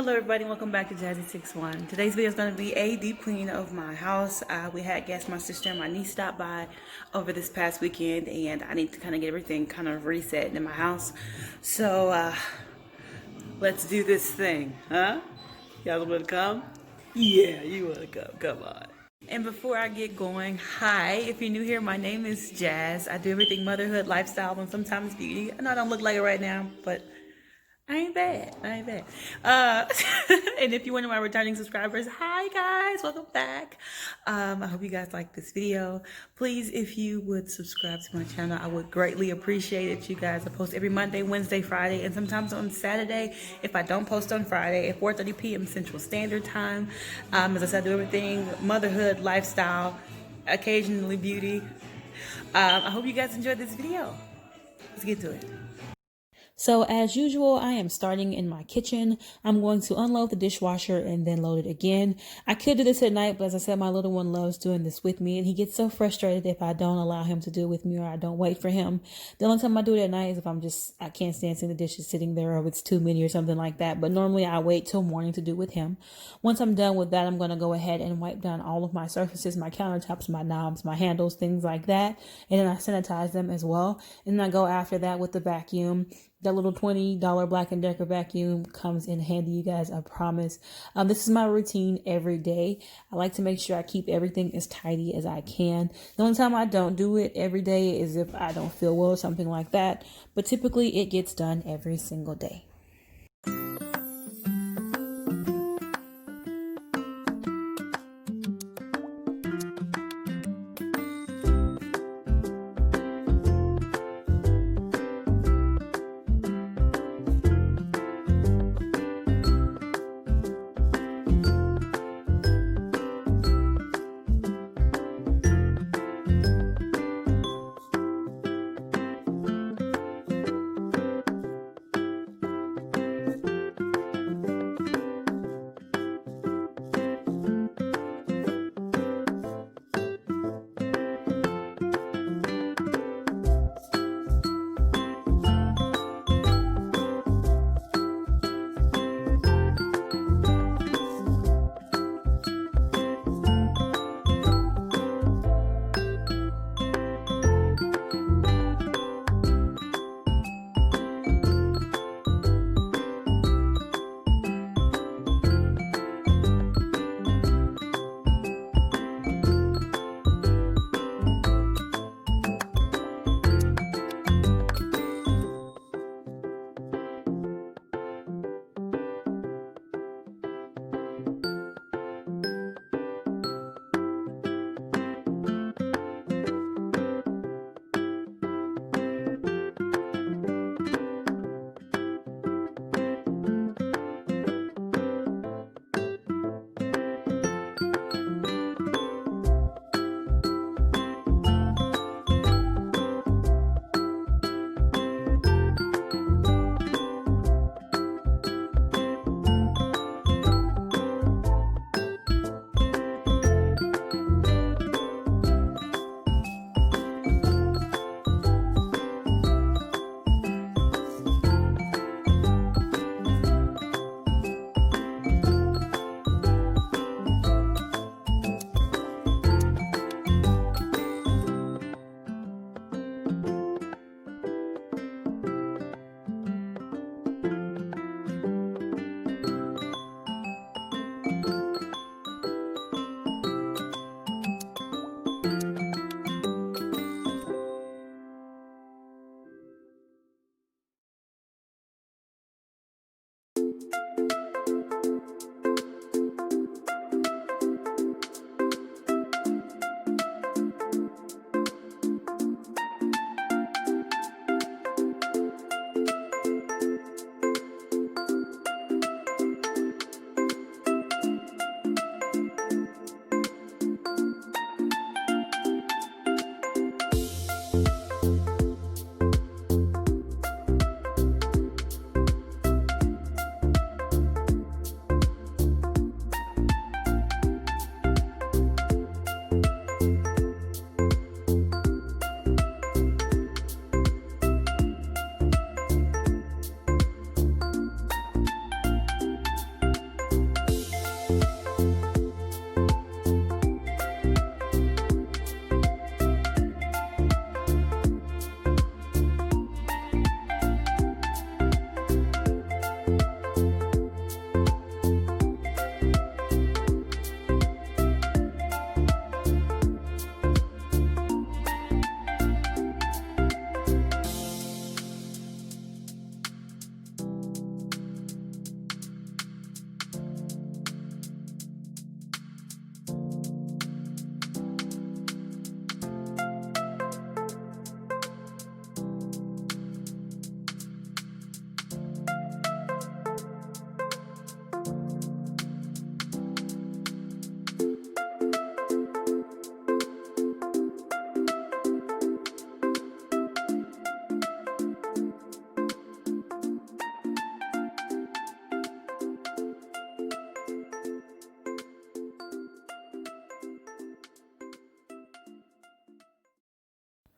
Hello everybody, welcome back to Jazzy61. Today's video is going to be a deep clean of my house. We had guests, my sister and my niece stopped by over this past weekend, and I need to kind of get everything kind of reset in my house. So let's do this thing, huh? Y'all want to come? Yeah, you want to come, come on. And before I get going, hi, if you're new here, my name is Jazz. I do everything motherhood, lifestyle, and sometimes beauty. I know I don't look like it right now, but I ain't bad. And if you're one of my returning subscribers, hi guys, welcome back. I hope you guys like this video. Please, if you would subscribe to my channel, I would greatly appreciate it. You guys, I post every Monday, Wednesday, Friday, and sometimes on Saturday. If I don't post on Friday, at 4:30 p.m. Central Standard Time. As I said, I do everything motherhood, lifestyle, occasionally beauty. I hope you guys enjoyed this video. Let's get to it. So as usual, I am starting in my kitchen. I'm going to unload the dishwasher and then load it again. I could do this at night, but as I said, my little one loves doing this with me, and he gets so frustrated if I don't allow him to do it with me or I don't wait for him. The only time I do it at night is if I can't stand seeing the dishes sitting there or if it's too many or something like that. But normally I wait till morning to do it with him. Once I'm done with that, I'm going to go ahead and wipe down all of my surfaces, my countertops, my knobs, my handles, things like that. And then I sanitize them as well. And then I go after that with the vacuum. That little $20 Black & Decker vacuum comes in handy, you guys, I promise. This is my routine every day. I like to make sure I keep everything as tidy as I can. The only time I don't do it every day is if I don't feel well or something like that. But typically it gets done every single day.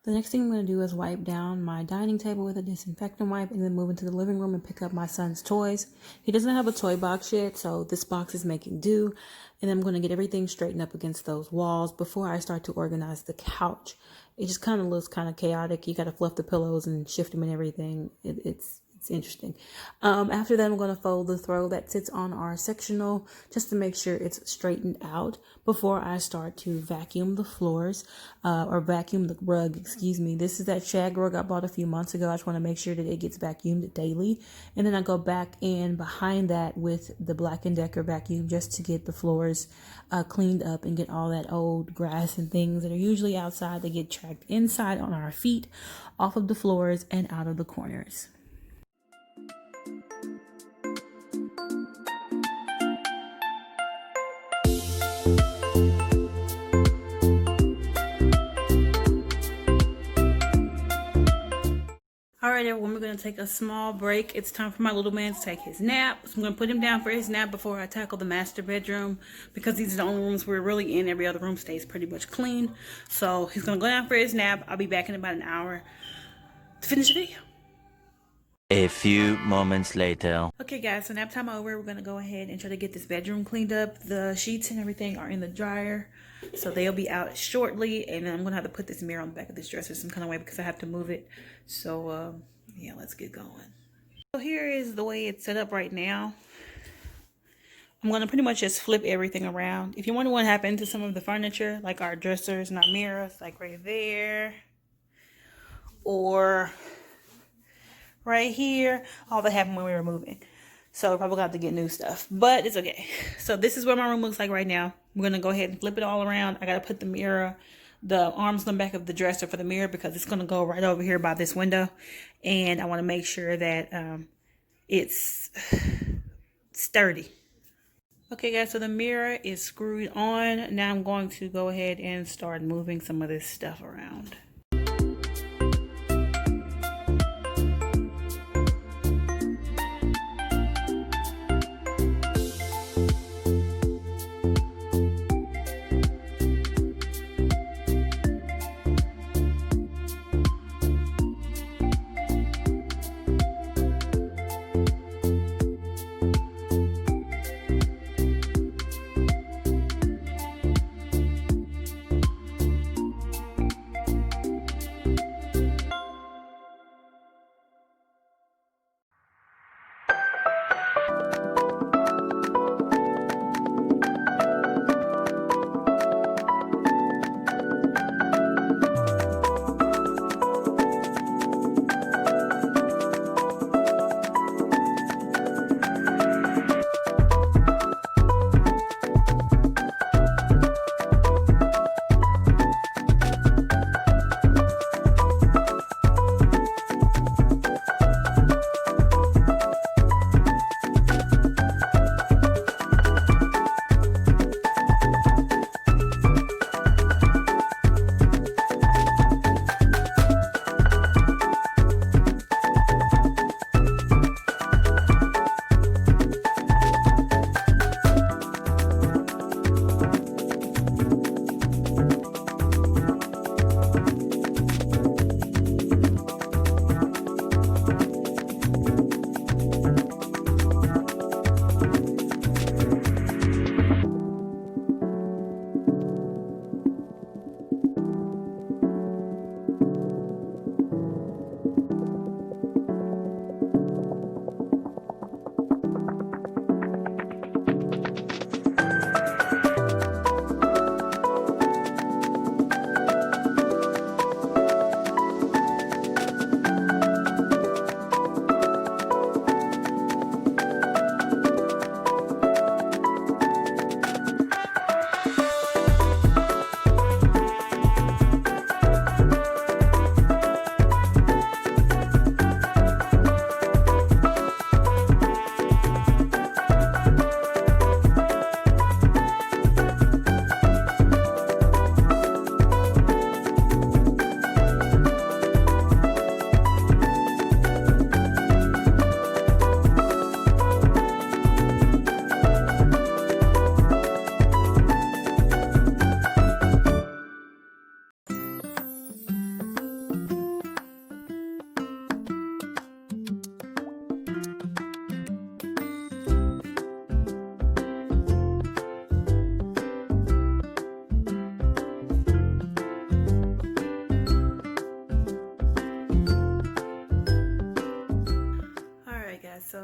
The next thing I'm going to do is wipe down my dining table with a disinfectant wipe and then move into the living room and pick up my son's toys. He doesn't have a toy box yet, so this box is making do. And I'm going to get everything straightened up against those walls before I start to organize the couch. It just kind of looks kind of chaotic. You got to fluff the pillows and shift them and everything. It's interesting. After that, I'm going to fold the throw that sits on our sectional just to make sure it's straightened out before I start to vacuum the floors or vacuum the rug, excuse me. This is that shag rug I bought a few months ago. I just want to make sure that it gets vacuumed daily. And then I go back in behind that with the Black & Decker vacuum just to get the floors cleaned up and get all that old grass and things that are usually outside that get tracked inside on our feet, off of the floors and out of the corners. Alright everyone, we're going to take a small break. It's time for my little man to take his nap. So I'm going to put him down for his nap before I tackle the master bedroom, because these are the only rooms we're really in. Every other room stays pretty much clean. So he's going to go down for his nap. I'll be back in about an hour to finish the video. A few moments later. Okay guys, so nap time over. We're going to go ahead and try to get this bedroom cleaned up. The sheets and everything are in the dryer, so they'll be out shortly. And then I'm going to have to put this mirror on the back of this dresser some kind of way because I have to move it. So yeah, let's get going. So here is the way it's set up right now. I'm going to pretty much just flip everything around. If you wonder what happened to some of the furniture, like our dressers and our mirrors, like right there, or right here, all that happened when we were moving. So we're probably going to have to get new stuff, but it's okay. So this is what my room looks like right now. We're going to go ahead and flip it all around. I got to put the mirror, the arms on the back of the dresser for the mirror, because it's going to go right over here by this window. And I want to make sure that it's sturdy. Okay guys, so the mirror is screwed on. Now I'm going to go ahead and start moving some of this stuff around.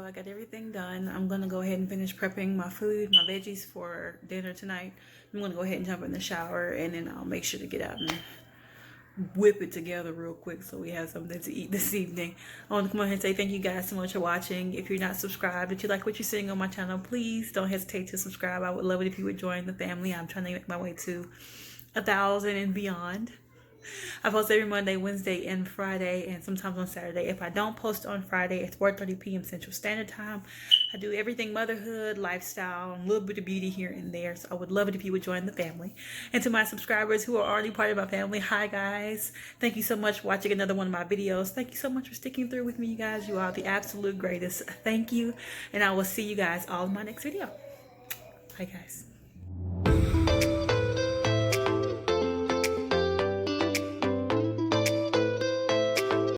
I got everything done. I'm gonna go ahead and finish prepping my food, my veggies for dinner tonight. I'm gonna go ahead and jump in the shower, and then I'll make sure to get out and whip it together real quick so we have something to eat this evening. I want to come on here and say thank you guys so much for watching. If you're not subscribed, if you like what you're seeing on my channel, please don't hesitate to subscribe. I would love it if you would join the family. I'm trying to make my way to 1,000 and beyond. I post every Monday, Wednesday, and Friday, and sometimes on Saturday. If I don't post on Friday, it's 4:30 p.m. Central Standard Time. I do everything motherhood, lifestyle, and a little bit of beauty here and there. So I would love it if you would join the family. And to my subscribers who are already part of my family, hi guys. Thank you so much for watching another one of my videos. Thank you so much for sticking through with me, you guys. You are the absolute greatest. Thank you. And I will see you guys all in my next video. Bye guys.